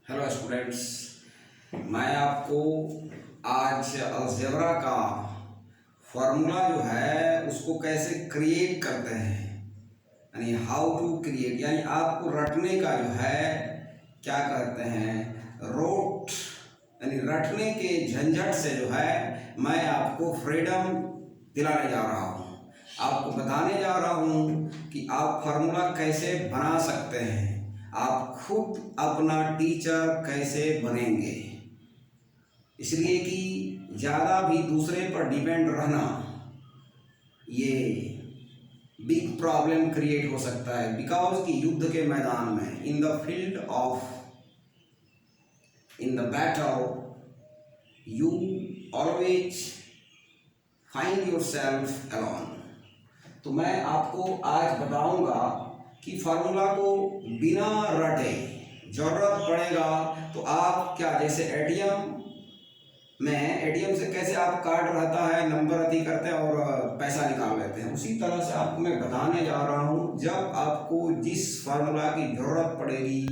Hello students, मैं आपको आज अलजेब्रा का फॉर्मूला जो है उसको कैसे क्रिएट करते हैं, यानी हाउ टू क्रिएट, यानी आपको रटने का जो है क्या कहते हैं, रोट, यानी रटने के झंझट से जो है मैं आपको फ्रीडम दिलाने जा रहा हूँ। आपको बताने जा रहा हूँ कि आप फार्मूला कैसे बना सकते हैं, आप खुद अपना टीचर कैसे बनेंगे। इसलिए कि ज़्यादा भी दूसरे पर डिपेंड रहना ये बिग प्रॉब्लम क्रिएट हो सकता है। बिकॉज कि युद्ध के मैदान में, in the field of, in the battle, you always find your self alone. तो मैं आपको आज बताऊंगा कि फार्मूला को बिना रटे, जरूरत पड़ेगा तो आप क्या, जैसे एटीएम से कैसे आप कार्ड रहता है, नंबर अति करते हैं और पैसा निकाल लेते हैं, उसी तरह से आपको मैं बताने जा रहा हूँ। जब आपको जिस फार्मूला की ज़रूरत पड़ेगी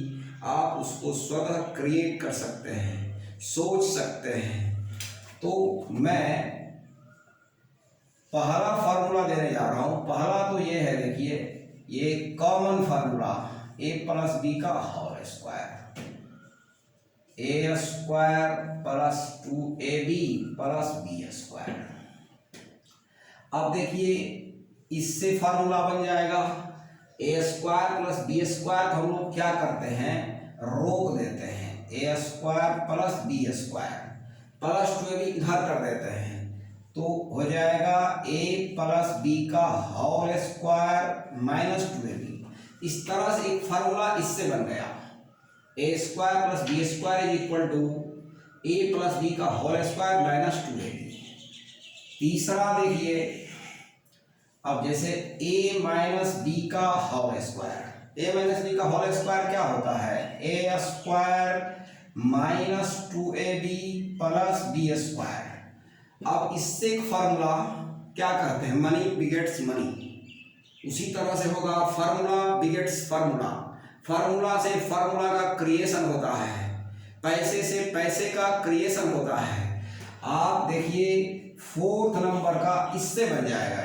आप उसको स्वतः क्रिएट कर सकते हैं, सोच सकते हैं। तो मैं पहला फार्मूला देने जा रहा हूँ। पहला तो ये है, देखिए, ये common formula a plus B का whole square, a square plus 2ab plus B square. अब देखिए इससे फार्मूला बन जाएगा a square plus B square. हम लोग क्या करते हैं, रोक देते हैं, a square plus B square plus 2ab इधर कर देते हैं, तो हो जाएगा a प्लस बी का होल स्क्वायर माइनस 2ab। इस तरह से एक फार्मूला इससे बन गया, a square plus B square is equal to a plus B का होल स्क्वायर माइनस 2ab। तीसरा देखिए, अब जैसे a माइनस बी का whole square, a minus B का होल स्क्वायर क्या होता है, a square minus 2ab plus B square. अब इससे एक फार्मूला क्या कहते हैं, मनी बिगेट्स मनी। उसी तरह से होगा फार्मूला बिगेट्स फार्मूला, फार्मूला से फार्मूला का क्रिएशन होता है, पैसे से पैसे का क्रिएशन होता है। आप देखिए फोर्थ नंबर का इससे बन जाएगा।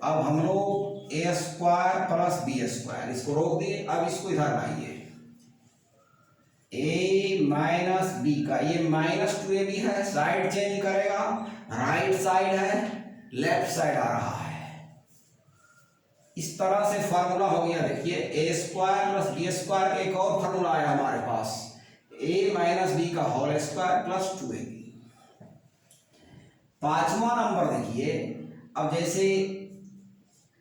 अब हम लोग ए स्क्वायर प्लस बी स्क्वायर, इसको रोक दिए, अब इसको इधर लाइए, ए माइनस बी का, ये माइनस 2ab है, साइड चेंज करेगा, राइट साइड है, लेफ्ट साइड आ रहा है। इस तरह से फार्मूला हो गया। देखिए ए स्क्वायर प्लस बी स्क्वायर का एक और फार्मूला आया हमारे पास, ए माइनस बी का होल स्क्वायर प्लस 2ab। पांचवा नंबर देखिए, अब जैसे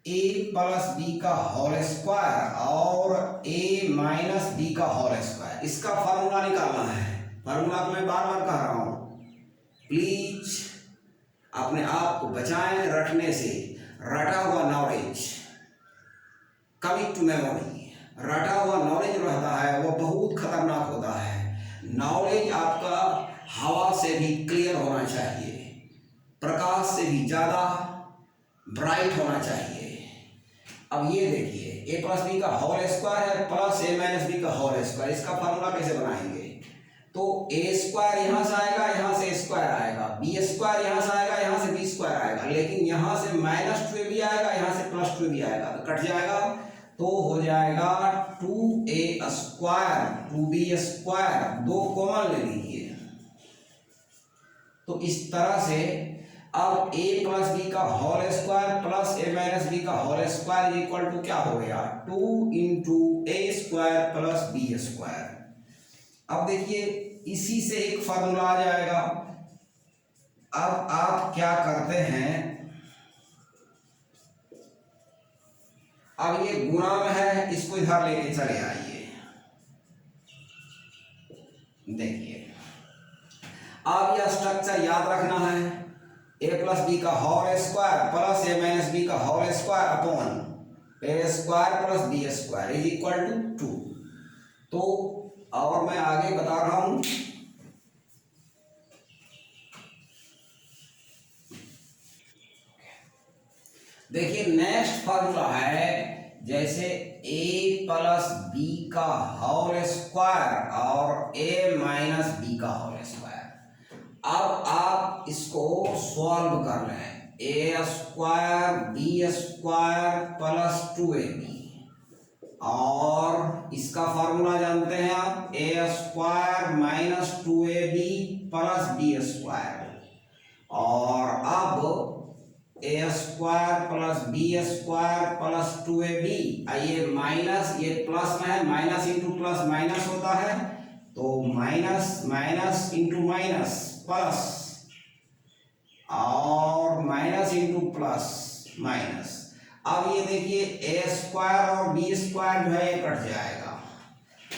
a प्लस बी का होल स्क्वायर और a माइनस बी का होल स्क्वायर, इसका फार्मूला निकालना है। फार्मूला को मैं बार बार कह रहा हूं, प्लीज अपने आप को बचाएं रटने से। रटा हुआ नॉलेज कमिंग टू मेमोरी, रटा हुआ नॉलेज रहता है वो बहुत खतरनाक होता है। नॉलेज आपका हवा से भी क्लियर होना चाहिए, प्रकाश से भी ज़्यादा ब्राइट होना चाहिए। अब ये देखिए, ए प्लस बी का होल स्क्वायर है प्लस ए माइनस बी का होल स्क्वायर, इसका फार्मूला कैसे बनाएंगे, तो ए स्क्वायर यहाँ से आएगा, यहाँ से स्क्वायर आएगा, बी स्क्वायर यहाँ से आएगा, यहाँ से बी स्क्वायर आएगा, लेकिन यहाँ से माइनस 2ab आएगा, यहाँ से प्लस 2ab आएगा, तो कट जाएगा, तो हो जाएगा 2a स्क्वायर 2b स्क्वायर, दो कॉमन ले लीजिए। तो इस तरह से अब a प्लस बी का whole square plus A minus B का होल स्क्वायर इक्वल टू क्या हो गया, 2 इंटू ए स्क्वायर प्लस बी स्क्वायर। अब देखिए इसी से एक फार्मूला आ जाएगा। अब आप क्या करते हैं, अब ये गुणा में है, इसको इधर लेके चले आइए। देखिए अब यह स्ट्रक्चर याद रखना है, ए प्लस बी का whole square plus A minus B का whole square upon A square plus B square is equal to 2। तो और मैं आगे बता रहा हूं, देखिए नेक्स्ट फार्मूला है, जैसे a प्लस बी का होल स्क्वायर और a माइनस बी का होल स्क्वायर। अब आप इसको सॉल्व कर लें। A square b square plus 2ab, और इसका फॉर्मूला जानते हैं आप, a square minus 2ab plus B square. और अब a square plus B square plus 2ab, ये माइनस, ये प्लस में है, माइनस इंटू प्लस माइनस होता है, तो minus minus into minus plus, और माइनस इंटू प्लस माइनस। अब ये देखिए ए स्क्वायर और बी स्क्वायर जो है ये कट जाएगा,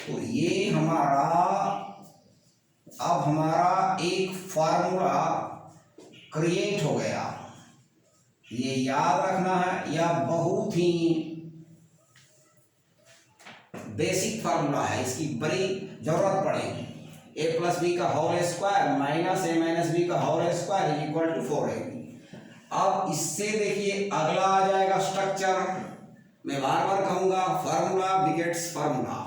तो ये अब हमारा एक फार्मूला क्रिएट हो गया। ये याद रखना है, यह बहुत ही बेसिक फार्मूला है, इसकी बड़ी जरूरत पड़ेगी। ए प्लस बी का whole square minus A minus B का whole square equal to 4ab। अब इससे देखिए अगला आ जाएगा स्ट्रक्चर। मैं बार बार कहूंगा, फार्मूला बिगेट्स फार्मूला।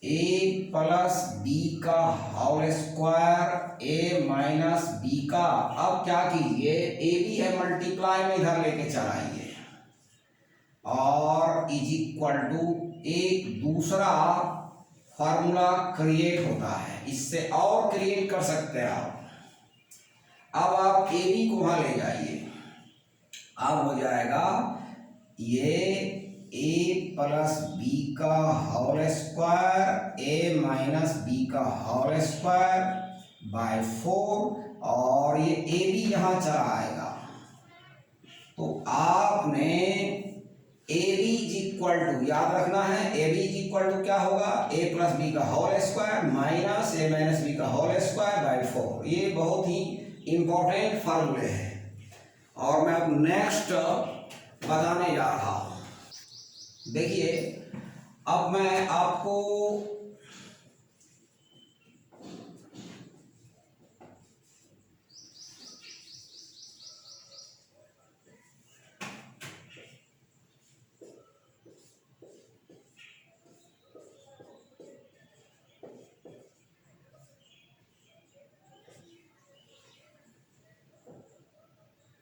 ए प्लस बी का होल स्क्वायर ए माइनस बी का, अब क्या कीजिए, ए बी है मल्टीप्लाई में इधर लेके चलाइए, और इज इक्वल टू एक दूसरा फार्मूला क्रिएट होता है। इससे और क्रिएट कर सकते हैं आप। अब आप ए बी को वहां ले जाइए, अब हो जाएगा ये ए प्लस बी का होल स्क्वायर ए माइनस बी का होल स्क्वायर बाय 4, और ये ए बी यहाँ चला आएगा। तो आपने A B is equal to, याद रखना है, A B is equal to क्या होगा, ए प्लस बी का whole square minus A minus B का होल स्क्वायर बाय 4। ये बहुत ही इंपॉर्टेंट फार्मूले हैं, और मैं अब नेक्स्ट बताने जा रहा हूं। देखिए अब मैं आपको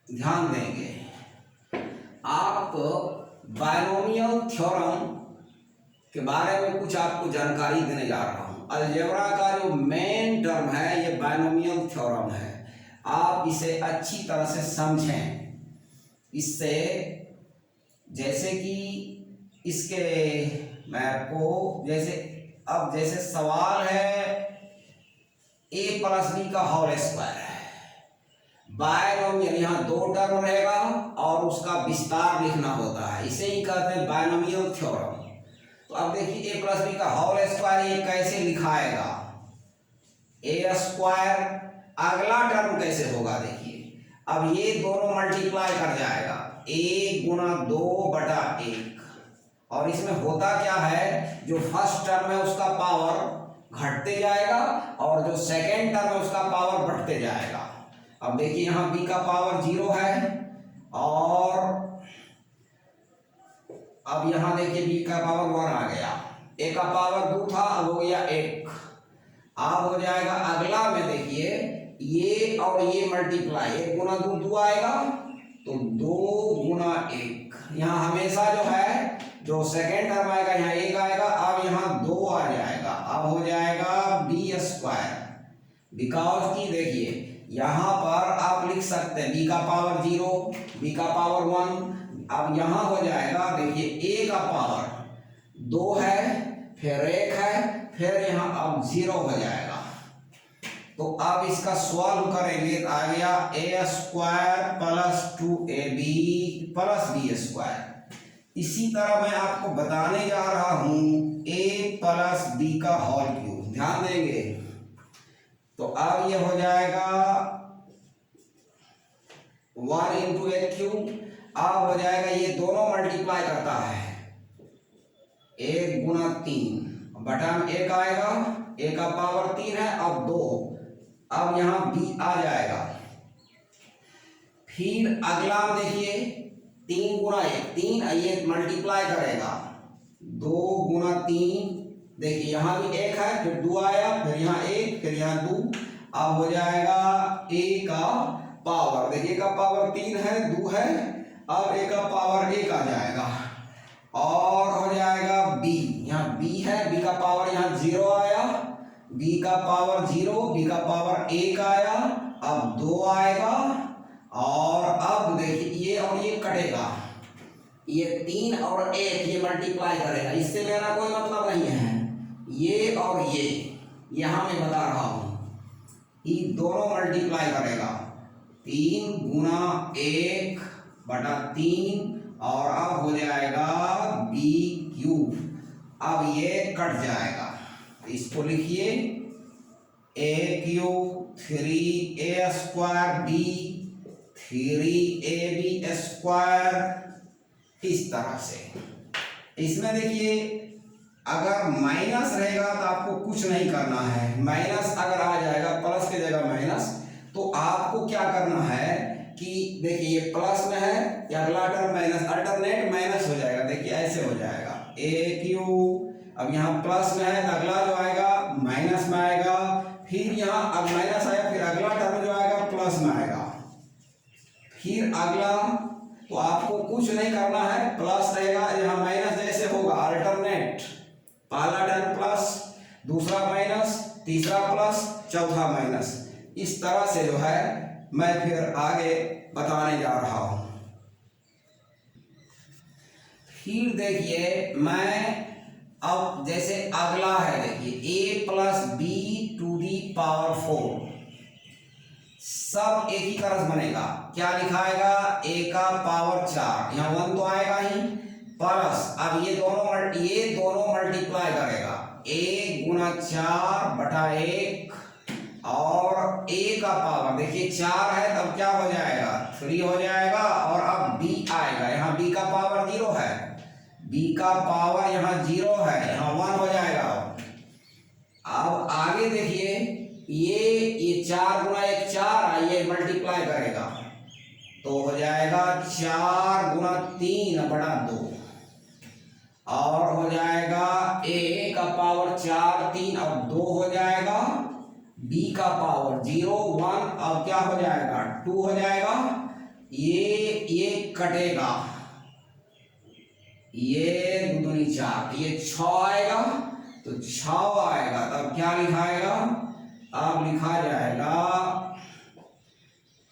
ध्यान देंगे, आप बायनोमियल थ्योरम के बारे में कुछ आपको जानकारी देने जा रहा हूं। अलजेब्रा का जो मेन टर्म है ये बायनोमियल थ्योरम है, आप इसे अच्छी तरह से समझें। इससे जैसे कि इसके मैं आपको जैसे सवाल है ए प्लस बी का होल स्क्वायर है, बायनोमियल, यहाँ दो टर्म रहेगा और उसका विस्तार लिखना होता है, इसे ही कहते हैं बायनोमियल थ्योरम। तो अब देखिए ए प्लस बी का होल स्क्वायर ये कैसे लिखाएगा, ए स्क्वायर, अगला टर्म कैसे होगा देखिए, अब ये दोनों मल्टीप्लाई कर जाएगा, ए गुना 2/1, और इसमें होता क्या है, जो फर्स्ट टर्म है उसका पावर घटते जाएगा और जो सेकेंड टर्म है उसका पावर बढ़ते जाएगा। अब देखिए यहाँ b का पावर 0 है, और अब यहाँ देखिए b का पावर 1 आ गया, a का पावर 2 था, अब हो गया 1। अब हो जाएगा अगला में देखिए ये और ये मल्टीप्लाई, 1 गुना 2 आएगा, तो 2 गुना 1, यहाँ हमेशा जो है जो सेकेंड टर्म आएगा यहाँ 1 आएगा, अब यहाँ 2 आ जाएगा, अब हो जाएगा बी स्क्वायर। बिकॉज की देखिए यहाँ पर आप लिख सकते हैं b का पावर 0, b का पावर 1, अब यहाँ हो जाएगा देखिए a का पावर 2 है, फिर 1 है, फिर यहाँ अब 0 हो जाएगा। तो अब इसका सॉल्व करेंगे तो आ गया a square plus 2ab plus B square. इसी तरह मैं आपको बताने जा रहा हूं a प्लस बी का होल क्यूब, ध्यान देंगे। तो अब ये हो जाएगा 1 इंटू ए क्यूब, अब हो जाएगा ये दोनों मल्टीप्लाई करता है, 1 गुना 3 बटा में 1 आएगा, a का पावर 3 है, अब 2, अब यहाँ b आ जाएगा। फिर अगला देखिए 3 गुना 1 3, ये मल्टीप्लाई करेगा 2 गुना 3, देखिए यहाँ भी 1 है, फिर 2 आया, फिर यहाँ 1, फिर यहाँ 2, अब हो जाएगा a का पावर, देखिए का पावर 3 है, 2 है, अब a का पावर 1 आ जाएगा, और हो जाएगा b, यहाँ b है, b का पावर यहाँ 0 आया, b का पावर 0, b का पावर 1 आया, अब 2 आएगा, और अब देखिए ये और ये कटेगा, ये 3 और 1 ये मल्टीप्लाई करेगा, इससे मेरा कोई मतलब नहीं है, ये और ये यहाँ मैं बता रहा हूँ, ये दोनों मल्टीप्लाई करेगा 3 गुना 1 बटा 3, और अब हो जाएगा b क्यूब, अब ये कट जाएगा, इसको लिखिए a cube 3a square b 3ab square, इस तरह से। इसमें देखिए अगर माइनस रहेगा तो आपको कुछ नहीं करना है, माइनस अगर आ जाएगा प्लस की जगह माइनस, तो आपको क्या करना है कि देखिए ये प्लस में है, अगला टर्म माइनस, अल्टरनेट माइनस हो जाएगा, देखिए ऐसे हो जाएगा ए क्यू, अब यहाँ प्लस में है तो अगला जो आएगा माइनस में आएगा, फिर यहाँ अब माइनस आया, फिर अगला टर्म जो आएगा प्लस में आएगा, फिर अगला, तो आपको कुछ नहीं करना है, प्लस रहेगा, यहाँ माइनस जैसे होगा अल्टरनेट, पहला टर्म प्लस, दूसरा माइनस, तीसरा प्लस, चौथा माइनस, इस तरह से जो है मैं फिर आगे बताने जा रहा हूं। फिर देखिए मैं अब जैसे अगला है, देखिए a plus B to the power 4, सब एक ही का रस बनेगा, क्या लिखाएगा a का पावर 4, यहाँ 1 तो आएगा ही, प्लस अब ये दोनों मल्टीप्लाई करेगा, a गुना 4 बटा 1, और a का पावर देखिए 4 है, तब क्या हो जाएगा 3 हो जाएगा, और अब b आएगा, यहाँ b का पावर 0 है, b का पावर यहाँ 0 है, यहाँ 1 हो जाएगा। अब आगे देखिए ये 4 गुना 1 4, ये मल्टीप्लाई करेगा, तो हो जाएगा 4 गुना 3 बटा 2, और हो जाएगा a का पावर 4 3, अब 2 हो जाएगा, b का पावर 0 1, अब क्या हो जाएगा 2 हो जाएगा, ये कटेगा, ये दूनी 4, ये 6 आएगा, तो 6 आएगा, तब क्या लिखाएगा, अब लिखा जाएगा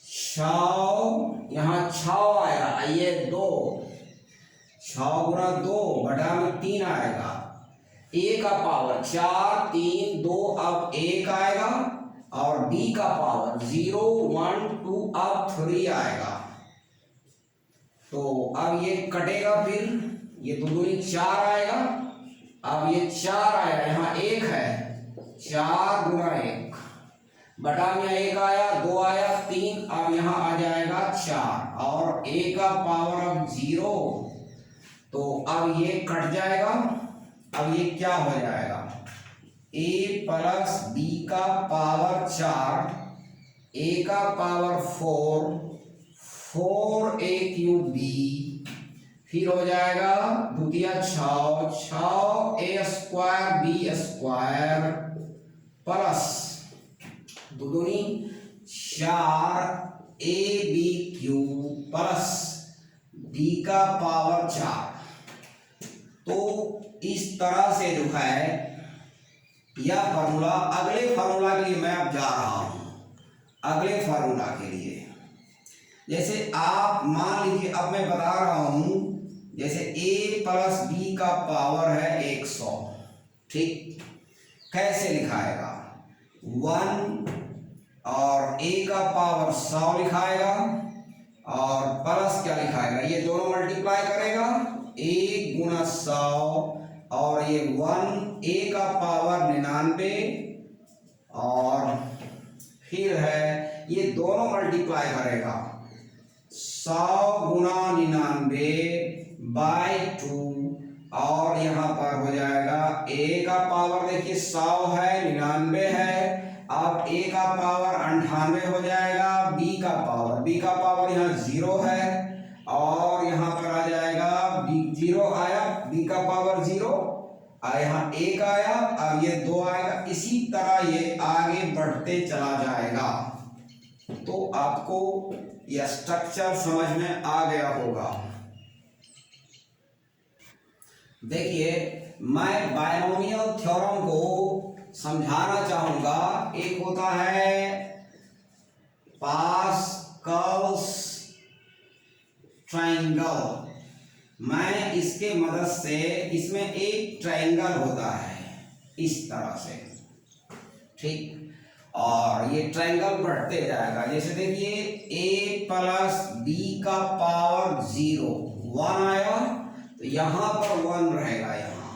6, यहाँ 6 आया, ये 2, 6 गुना 2 बटा में 3 आएगा, a का पावर 4 3 2, अब 1 आएगा, और b का पावर 0 1 2, अब 3 आएगा, तो अब ये कटेगा, फिर ये दूनी 4 आएगा, अब ये 4 आया, यहाँ 1 है, 4 गुना 1 बटा में 1 आया, 2 आया, 3, अब यहाँ आ जाएगा 4, और a का पावर अब 0, तो अब ये कट जाएगा, अब ये क्या हो जाएगा a प्लस b का पावर 4, a का पावर 4 4a क्यूब b, फिर हो जाएगा द्वितीय 6a square b square, plus दूनी 4ab क्यूब, प्लस b का पावर 4। तो इस तरह से जो है यह फार्मूला, अगले फार्मूला के लिए मैं अब जा रहा हूं, अगले फार्मूला के लिए, जैसे आप मान लीजिए, अब मैं बता रहा हूं, जैसे a प्लस b का पावर है 100, ठीक, कैसे लिखाएगा 1, और a का पावर 100 लिखाएगा, और प्लस क्या लिखाएगा, ये दोनों मल्टीप्लाई करेगा, a गुना 100, और ये 1 a का पावर 99, और फिर है ये दोनों मल्टीप्लाई करेगा 100 गुना 99 बाई 2, और यहाँ पर हो जाएगा a का पावर देखिए 100 है, 99 है, अब a का पावर 98 हो जाएगा, b का पावर यहाँ 0 है, और यहाँ पर आ जाएगा b, 0 आया, b का पावर 0, यहाँ 1 आया, अब ये 2 आएगा। इसी तरह ये आगे बढ़ते चला जाएगा। तो आपको यह स्ट्रक्चर समझ में आ गया होगा। देखिए, मैं बायनोमियल थ्योरम को समझाना चाहूंगा। एक होता है पास्कल्स ट्रायंगल। मैं इसके मदद से, इसमें एक ट्रायंगल होता है इस तरह से, ठीक, और ये ट्रायंगल बढ़ते जाएगा। जैसे देखिए a प्लस बी का पावर 0, 1 आया, तो यहाँ पर 1 रहेगा यहाँ,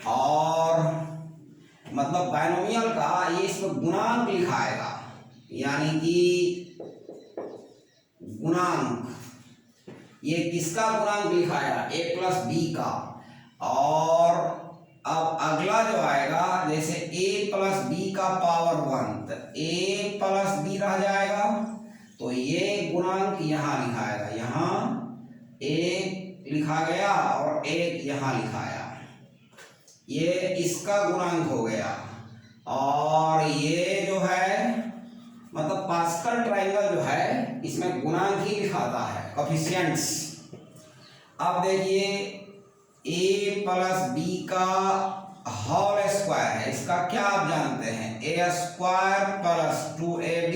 और मतलब बायनोमियल का ये इसमें गुणांक लिखाएगा, यानी कि गुणांक, ये किसका गुणांक लिखाएगा, a प्लस बी का। और अब अगला जो आएगा, जैसे a प्लस बी का पावर 1, तो a प्लस बी रह जाएगा, तो ये गुणांक यहाँ लिखाएगा, यहाँ 1 लिखा गया और 1 यहाँ लिखाया, ये इसका गुणांक हो गया। और ये जो है मतलब पास्कल ट्रायंगल जो है इसमें गुणांक ही लिखाता है, कोफिशिएंट्स। अब देखिए a प्लस बी का होल स्क्वायर है, इसका क्या आप जानते हैं, a स्क्वायर प्लस 2ab।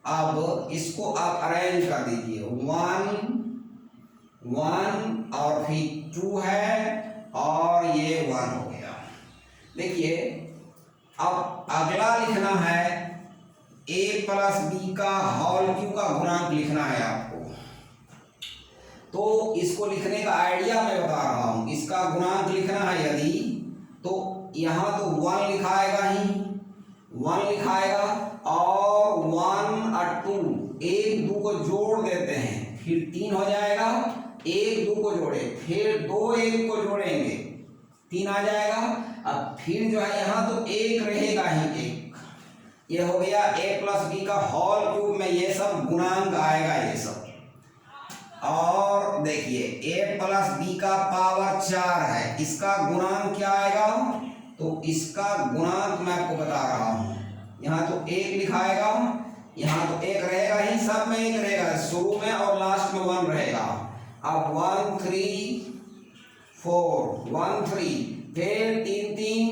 अब इसको आप अरेंज कर दीजिए, 1 1 और फिर 2 है और ये 1 हो गया। देखिए अब अगला लिखना है a प्लस बी का होल क्यूब का गुणांक लिखना है आपको। तो इसको लिखने का आइडिया मैं बता रहा हूं। इसका गुणांक लिखना है यदि, तो यहाँ तो 1 लिखाएगा ही, 1 लिखाएगा, और 1 और 2, 1 2 को जोड़ देते हैं, फिर 3 हो जाएगा, 1 2 को जोड़े, फिर 2 1 को जोड़ेंगे, 3 आ जाएगा। अब फिर जो है यहाँ तो 1 रहेगा ही, 1, ये हो गया a प्लस बी का होल क्यूब में ये सब गुणांक आएगा, ये सब। और देखिए a प्लस बी का पावर 4 है, इसका गुणांक क्या आएगा, तो इसका गुणांक मैं आपको बता रहा हूं। यहाँ तो 1 लिखाएगा, यहाँ तो 1 रहेगा ही, सब में 1 रहेगा, शुरू में और लास्ट में 1 रहेगा। अब 1 3 4, 1 3, फिर 3 3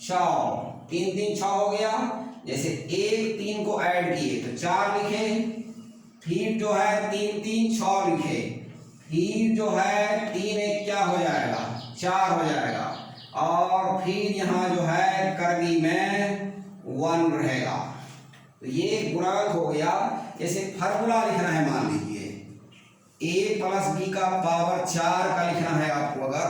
6, 3 3 6 हो गया। जैसे 1 3 को ऐड किए तो 4 लिखे, फिर जो है 3 3 6 लिखे, फिर जो है 3 1 क्या हो जाएगा, 4 हो जाएगा, और फिर यहाँ जो है कर्ली में 1 रहेगा। तो ये गुणांक हो गया। जैसे फार्मूला लिखना है, मान लीजिए a प्लस बी का पावर 4 का लिखना है आपको अगर,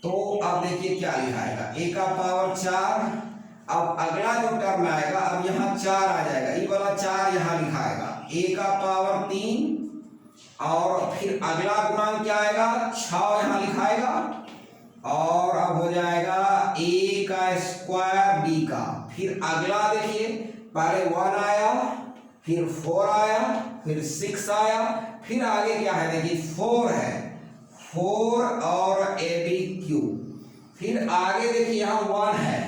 तो अब देखिए क्या लिखाएगा, a का पावर 4। अब अगला जो टर्म आएगा, अब यहाँ 4 आ जाएगा, ये वाला 4 यहाँ लिखाएगा, a का पावर 3, और फिर अगला गुणांक क्या आएगा, 6 यहाँ लिखाएगा, और अब हो जाएगा a का स्क्वायर b का। फिर अगला देखिए, पहले 1 आया, फिर 4 आया, फिर 6 आया, फिर आगे क्या है देखिए 4 है, 4 और ab क्यूब, फिर आगे देखिए यहाँ 1 है,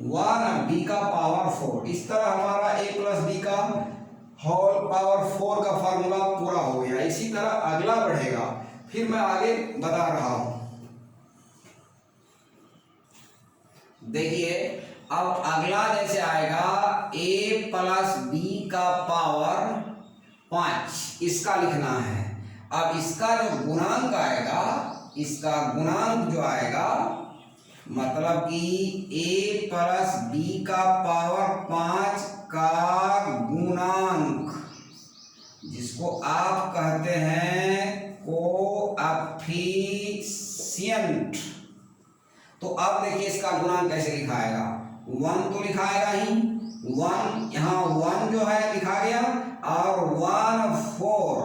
1 b का पावर 4। इस तरह हमारा a प्लस बी का होल पावर 4 का फार्मूला पूरा हो गया। इसी तरह अगला बढ़ेगा, फिर मैं आगे बता रहा हूं। देखिए अब अगला जैसे आएगा a प्लस बी का पावर 5, इसका लिखना है। अब इसका जो गुणांक आएगा, इसका गुणांक जो आएगा, मतलब कि a प्लस बी का पावर 5 का गुणांक, जिसको आप कहते हैं कोएफिशिएंट। तो अब देखिए इसका गुणांक कैसे लिखाएगा, 1 तो लिखाएगा ही, 1 यहाँ 1 जो है लिखा गया, और 1 4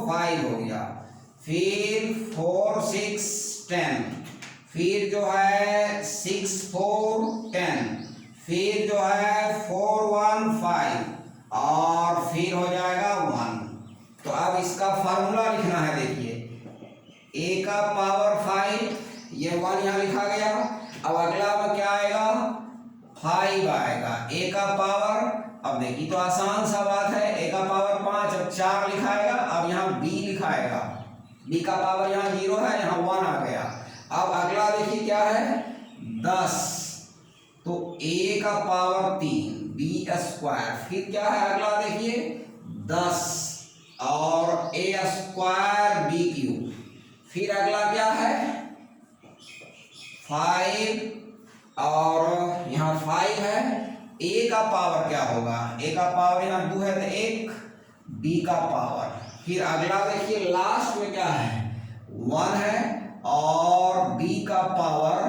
5 हो गया, फिर 4 6 10, फिर जो है 6 4 10, फिर जो है 4 1 5, और फिर हो जाएगा 1। तो अब इसका फार्मूला लिखना है। देखिए a का पावर 5, ये 1 यहाँ लिखा गया। अब अगला में क्या आएगा, 5 आएगा। a का पावर, अब देखिए तो आसान सा बात है, a का पावर 5, अब 4 लिखाएगा। अब यहाँ b लिखाएगा, b का पावर यहाँ 0 है, यहाँ 1 आ गया। अब अगला देखिए क्या है, 10, तो a का पावर 3, b स्क्वायर, फिर क्या है अगला देखिए 10 और a स्क्वायर b क्यूब, फिर अगला क्या है 5 और यहाँ 5 है। a का पावर क्या होगा, a का पावर यहाँ 2 है तो 1, b का पावर, फिर अगला देखिए लास्ट में क्या है 1 है और b का पावर,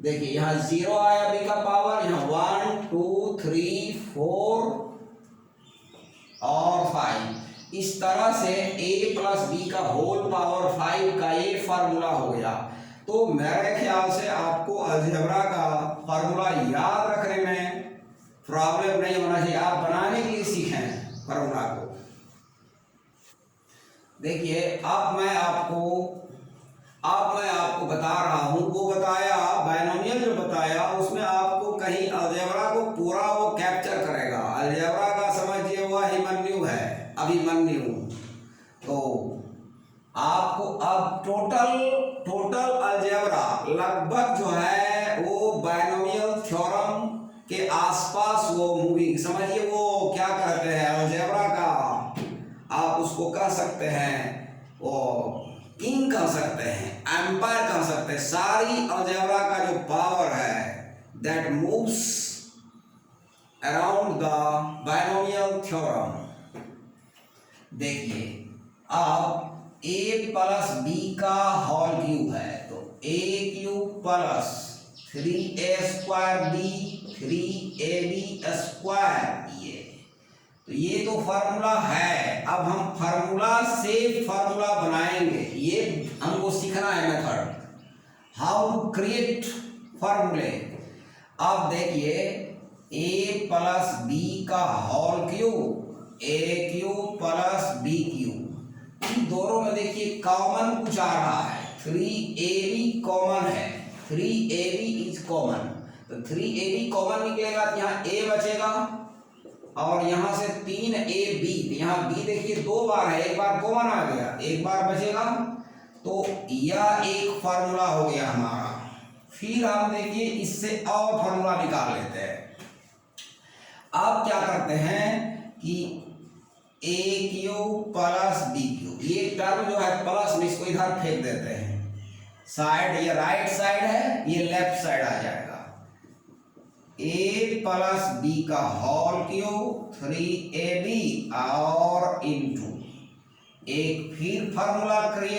देखिए यहाँ 0 आया b का पावर, यहाँ 1 2 3 4 और 5। इस तरह से a प्लस बी का होल पावर 5 का ये फार्मूला हो गया। तो मेरे ख्याल से आपको अलजेब्रा का फार्मूला याद रखने में प्रॉब्लम नहीं होना चाहिए, आप बनाने के लिए सीखें फार्मूला को। देखिए अब मैं आपको बता रहा हूँ, वो बताया बायनोमियल जो बताया उसमें आपको कहीं अलजेब्रा को पूरा वो कैप्चर करेगा। अलजेब्रा का समझिए वो अभिमन्यु है, अभिमन्यु। तो आपको अब टोटल अलजेब्रा लगभग जो है वो बायनोमियल थ्योरम के आसपास वो मूविंग, समझिए वो क्या कहते हैं अलजेब्रा का, आप उसको कह सकते हैं वो किंग कह सकते हैं, एम्पायर कह सकते हैं। सारी अलजेब्रा का जो पावर है that moves around the binomial theorem. देखिए अब a प्लस बी का होल क्यूब है, तो a cube plus 3a square b 3ab square, ये तो फार्मूला है। अब हम फार्मूला से फार्मूला बनाएंगे, ये हमको सीखना है मेथड, हाउ टू क्रिएट फार्मूले। अब देखिए a प्लस बी का whole cube, a cube plus B cube, इन दोनों में देखिए कॉमन कुछ आ रहा है, 3ab कॉमन है, 3ab इज कॉमन, तो 3ab कॉमन निकलेगा तो यहाँ a बचेगा और यहाँ से 3ab, यहाँ b देखिए 2 बार है, एक बार कॉमन आ गया, एक बार बचेगा, तो यह एक फार्मूला हो गया हमारा। फिर हम देखिए इससे और फार्मूला निकाल लेते हैं। अब क्या करते हैं कि a cube plus B cube, ये टर्म जो है प्लस में इसको इधर फेंक देते हैं, साइड ये राइट साइड है, ये लेफ्ट साइड आ जाएगा। a प्लस बी का होल क्यूब 3ab और इंटू एक फिर फार्मूला क्रिएट